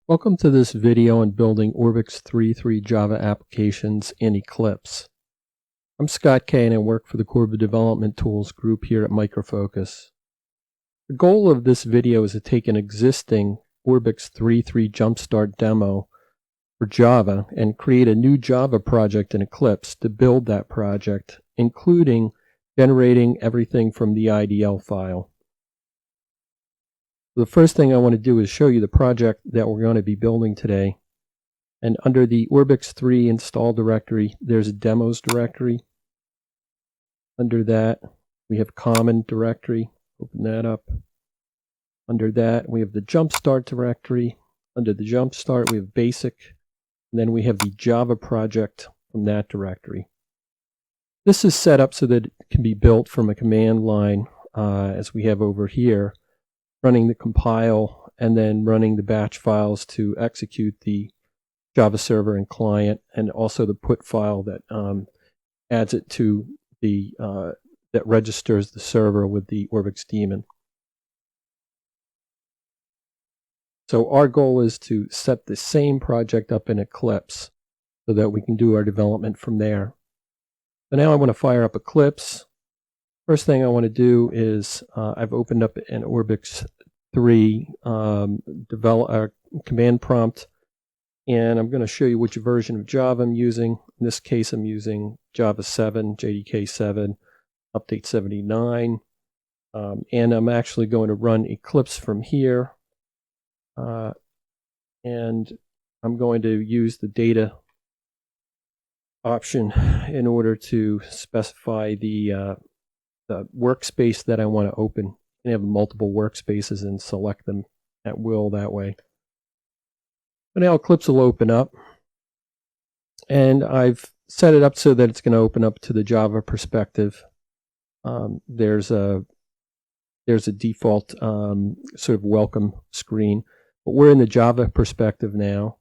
Welcome to this video on building Orbix 3.3 Java applications in Eclipse. I'm Scott Kay and I work for the Core Development Tools group here at Micro Focus. The goal of this video is to take an existing Orbix 3.3 Jumpstart demo for Java and create a new Java project in Eclipse to build that project, including generating everything from the IDL file. The first thing I want to do is show you the project that we're going to be building today. And under the Orbix 3 install directory, there's a demos directory. Under that, we have common directory. Open that up. Under that, we have the Jumpstart directory. Under the Jumpstart, we have basic. And then we have the Java project from that directory. This is set up so that it can be built from a command line, as we have over here, running the compile and then running the batch files to execute the Java server and client, and also the put file that adds it to the that registers the server with the Orbix daemon. So our goal is to set the same project up in Eclipse so that we can do our development from there. So now I want to fire up Eclipse. First thing I want to do is I've opened up an Orbix 3 command prompt, and I'm going to show you which version of Java I'm using. In this case, I'm using Java 7, JDK 7, update 79, and I'm actually going to run Eclipse from here, and I'm going to use the data option in order to specify the workspace that I want to open. And have multiple workspaces and select them at will that way. But now Eclipse will open up, and I've set it up so that it's going to open up to the Java perspective. There's a default sort of welcome screen, but we're in the Java perspective now.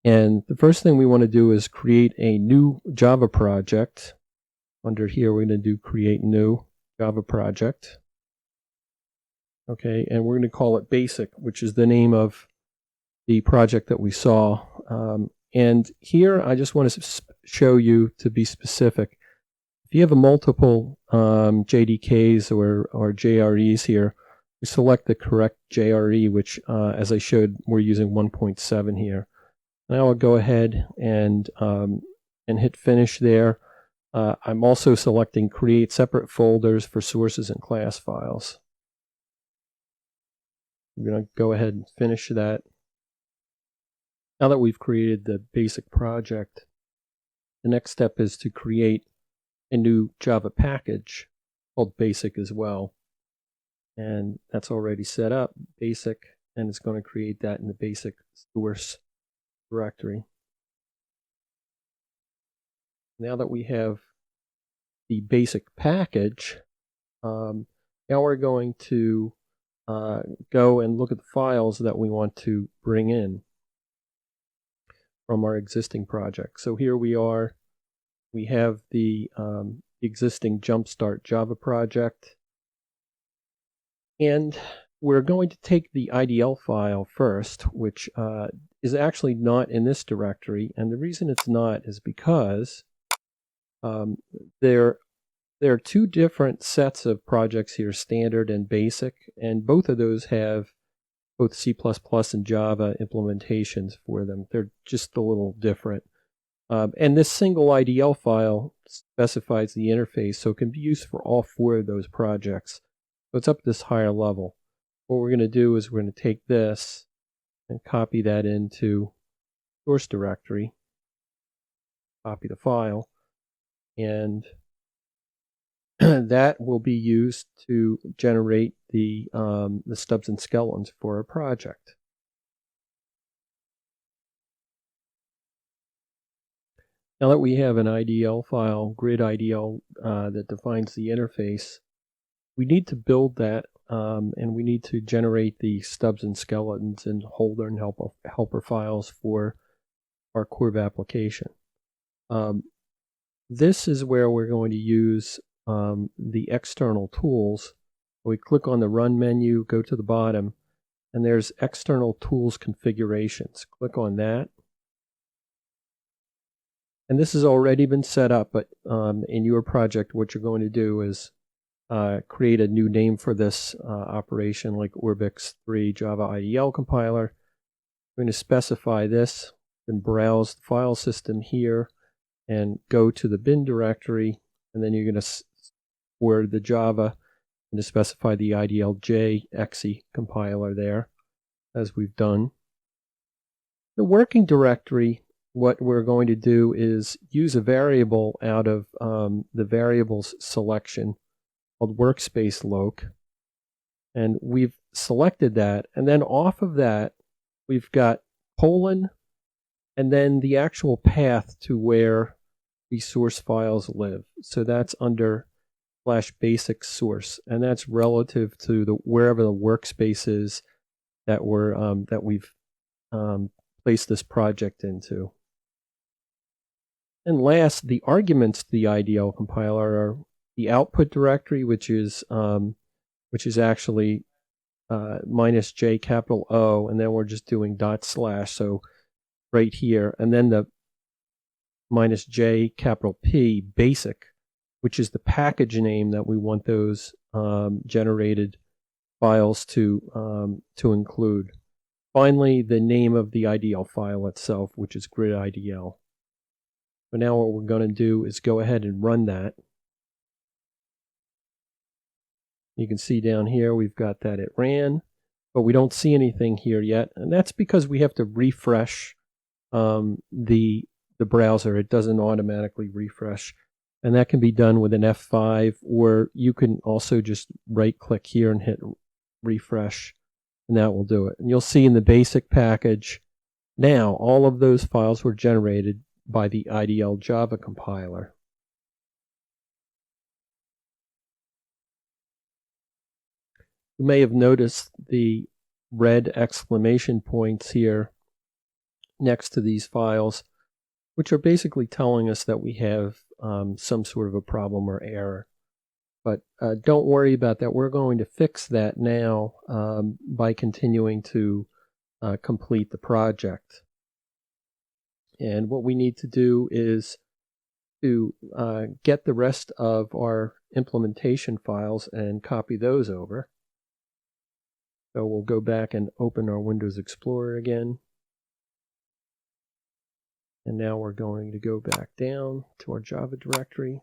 And the first thing we want to do is create a new Java project. Under here, we're going to do create new Java project. Okay, and we're going to call it basic, which is the name of the project that we saw. And here I just want to show you, to be specific, if you have a multiple JDKs or JREs here, we select the correct JRE, which as I showed, we're using 1.7 here. Now I'll go ahead and hit finish there. I'm also selecting create separate folders for sources and class files. I'm going to go ahead and finish that. Now that we've created the basic project, the next step is to create a new Java package called basic as well. And that's already set up, basic, and it's going to create that in the basic source directory. Now that we have the basic package, now we're going to go and look at the files that we want to bring in from our existing project. So here we are. We have the existing Jumpstart Java project. And we're going to take the IDL file first, which is actually not in this directory. And the reason it's not is because there are two different sets of projects here, standard and basic, and both of those have both C++ and Java implementations for them. They're just a little different. And this single IDL file specifies the interface, so it can be used for all four of those projects. So it's up to this higher level. What we're going to do is we're going to take this and copy that into source directory, copy the file, and that will be used to generate the stubs and skeletons for a project. Now that we have an IDL file, grid IDL, that defines the interface, we need to build that, and we need to generate the stubs and skeletons and holder and helper files for our core application. This is where we're going to use the external tools. We click on the Run menu, go to the bottom, and there's external tools configurations. Click on that. And this has already been set up, but in your project, what you're going to do is create a new name for this operation, like Orbix 3 Java IDL compiler. We're going to specify this and browse the file system here and go to the bin directory, and then you're going to, for the Java, to specify the IDLJ exe compiler there, as we've done. The working directory, what we're going to do is use a variable out of the variables selection called workspace loc, and we've selected that, and then off of that we've got colon and then the actual path to where the source files live. So that's under /basic source, and that's relative to the wherever the workspace is that we've placed this project into. And last, the arguments to the IDL compiler are the output directory, which is actually -J capital O, and then we're just doing /, so right here, and then the -J capital P basic, which is the package name that we want those generated files to include. Finally, the name of the IDL file itself, which is grid IDL. But now what we're going to do is go ahead and run that. You can see down here we've got that it ran, but we don't see anything here yet, and that's because we have to refresh the browser. It doesn't automatically refresh, and that can be done with an F5, or you can also just right click here and hit refresh, and that will do it. And you'll see in the basic package now all of those files were generated by the IDL Java compiler. You may have noticed the red exclamation points here next to these files, which are basically telling us that we have some sort of a problem or error. But don't worry about that. We're going to fix that now by continuing to complete the project. And what we need to do is to get the rest of our implementation files and copy those over. So we'll go back and open our Windows Explorer again. And now we're going to go back down to our Java directory.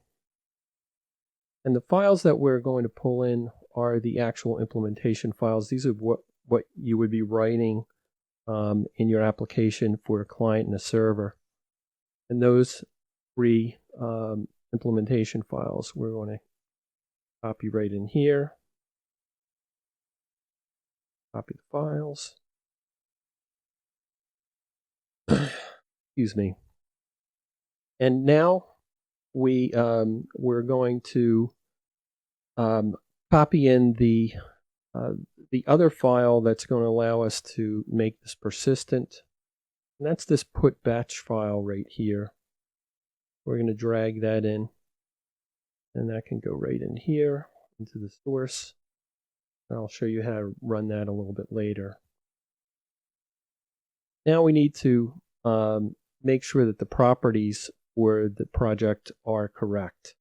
And the files that we're going to pull in are the actual implementation files. These are what you would be writing in your application for a client and a server. And those three implementation files we're going to copy right in here. Copy the files. Excuse me. And now we're going to copy in the other file that's going to allow us to make this persistent, and that's this put batch file right here. We're going to drag that in, and that can go right in here into the source. And I'll show you how to run that a little bit later. Now we need to make sure that the properties for the project are correct.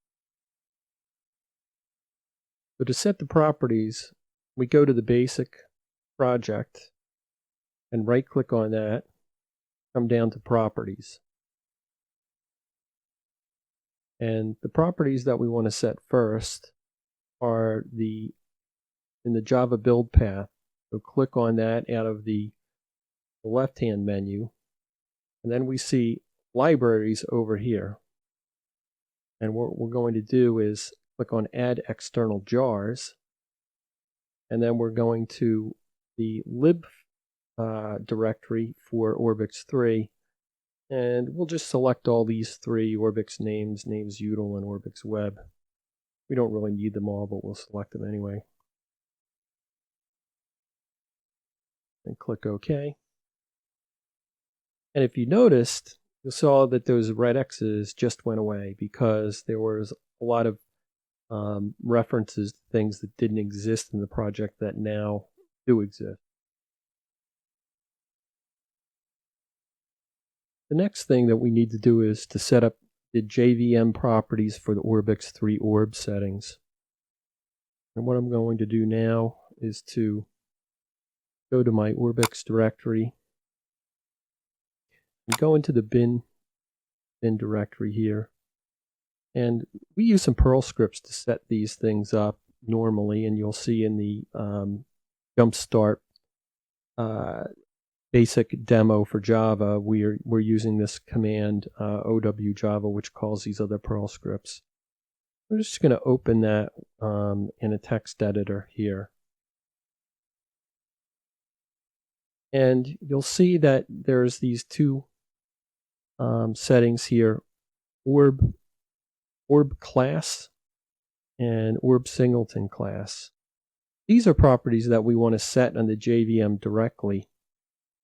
So to set the properties, we go to the basic project and right click on that, come down to properties. And the properties that we want to set first are in the Java build path. So click on that out of the left-hand menu, and then we see libraries over here. And what we're going to do is click on add external jars, and then we're going to the lib directory for Orbix 3, and we'll just select all these three: Orbix names, util, and Orbix web. We don't really need them all, but we'll select them anyway. And click OK. And if you noticed, you saw that those red X's just went away because there was a lot of references to things that didn't exist in the project that now do exist. The next thing that we need to do is to set up the JVM properties for the Orbix 3 orb settings. And what I'm going to do now is to go to my Orbix directory and go into the bin directory here. And we use some Perl scripts to set these things up normally, and you'll see in the Jumpstart basic demo for Java, we're using this command ow Java, which calls these other Perl scripts. We're just going to open that in a text editor here. And you'll see that there's these two settings here, orb class and orb singleton class. These are properties that we want to set on the JVM directly.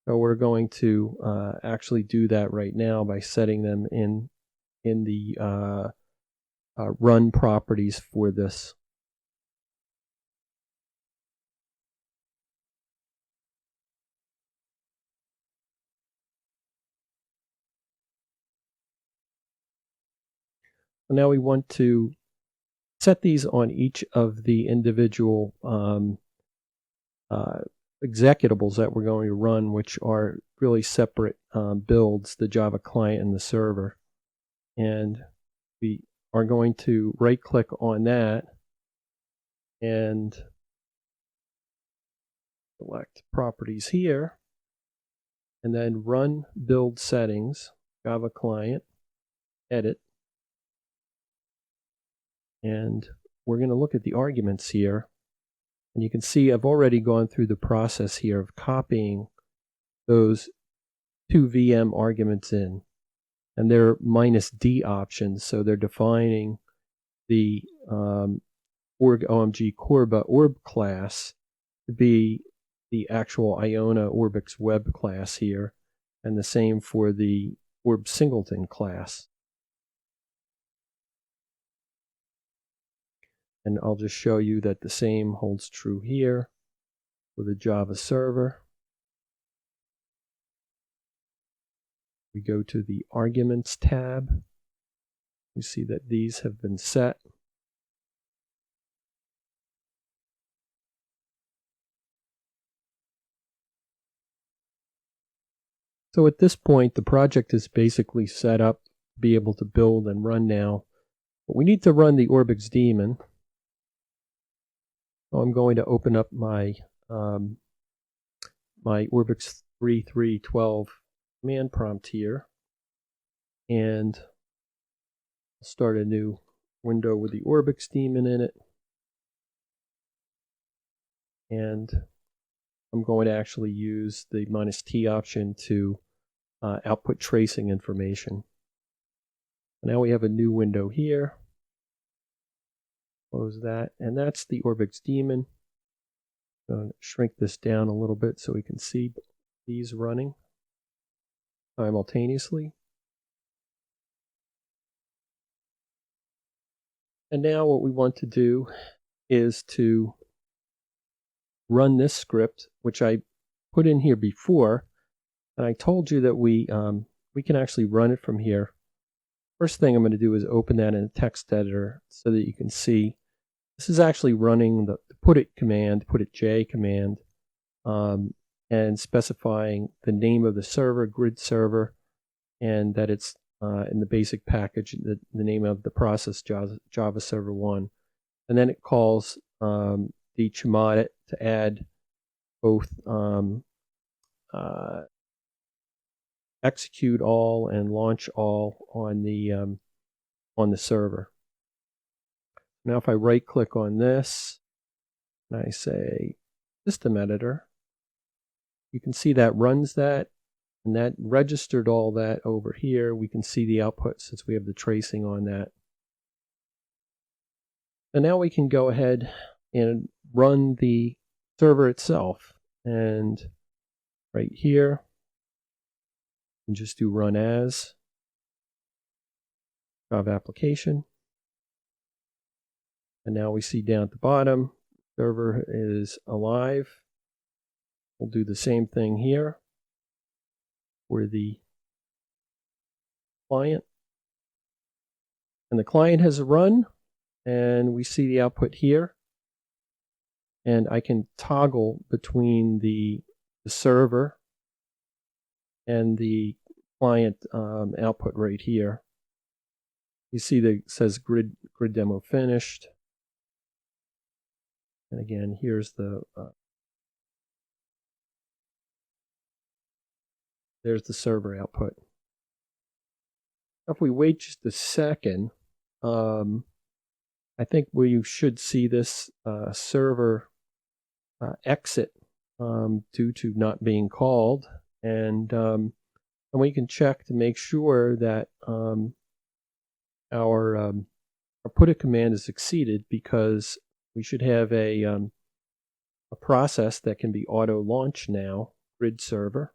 So we're going to actually do that right now by setting them in the run properties for this. Now we want to set these on each of the individual executables that we're going to run, which are really separate builds, the Java client and the server. And we are going to right click on that and select properties here, and then run build settings, Java client, edit. And we're going to look at the arguments here. And you can see I've already gone through the process here of copying those two VM arguments in. And they're -D options, so they're defining the org-omg Corba orb class to be the actual Iona Orbix web class here, and the same for the orb singleton class. And I'll just show you that the same holds true here for the Java server. We go to the Arguments tab. We see that these have been set. So at this point, the project is basically set up to be able to build and run now. But we need to run the Orbix daemon. So I'm going to open up my my Orbix 3.3.12 command prompt here, and I'll start a new window with the Orbix daemon in it. And I'm going to actually use the -T option to output tracing information. Now we have a new window here. Close that, and that's the Orbix daemon. I'm going to shrink this down a little bit so we can see these running simultaneously. And now what we want to do is to run this script, which I put in here before, and I told you that we can actually run it from here. First thing I'm going to do is open that in a text editor so that you can see this is actually running the putIt command, putItj command, and specifying the name of the server, grid server, and that it's in the basic package, the name of the process, Java Server 1. And then it calls the chmod to add both execute all and launch all on the server. Now if I right click on this and I say system editor, you can see that runs that, and that registered all that over here. We can see the output since we have the tracing on that. And now we can go ahead and run the server itself. And right here, you can just do run as Java application. And now we see down at the bottom, server is alive. We'll do the same thing here for the client. And the client has run, and we see the output here. And I can toggle between the server and the client output right here. You see that it says grid demo finished. And again, here's the there's the server output. If we wait just a second, I think we should see this server exit due to not being called, and we can check to make sure that our put a command is succeeded, because we should have a process that can be auto launched now, grid server,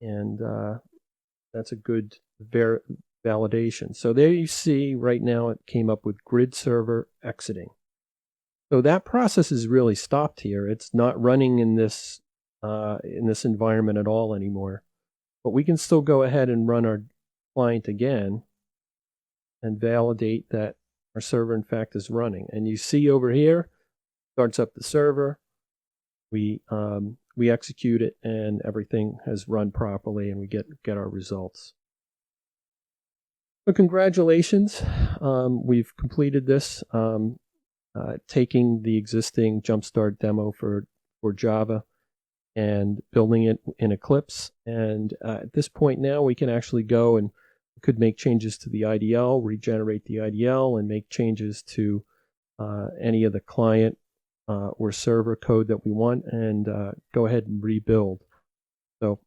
and that's a good validation. So there you see right now it came up with grid server exiting. So that process is really stopped here. It's not running in this environment at all anymore. But we can still go ahead and run our client again and validate that our server in fact is running. And you see over here, starts up the server, we execute it, and everything has run properly, and we get our results. So congratulations, we've completed this, taking the existing Jumpstart demo for Java and building it in Eclipse. And at this point now, we can actually go and could make changes to the IDL, regenerate the IDL, and make changes to any of the client or server code that we want, and go ahead and rebuild. So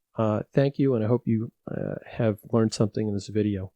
thank you, and I hope you have learned something in this video.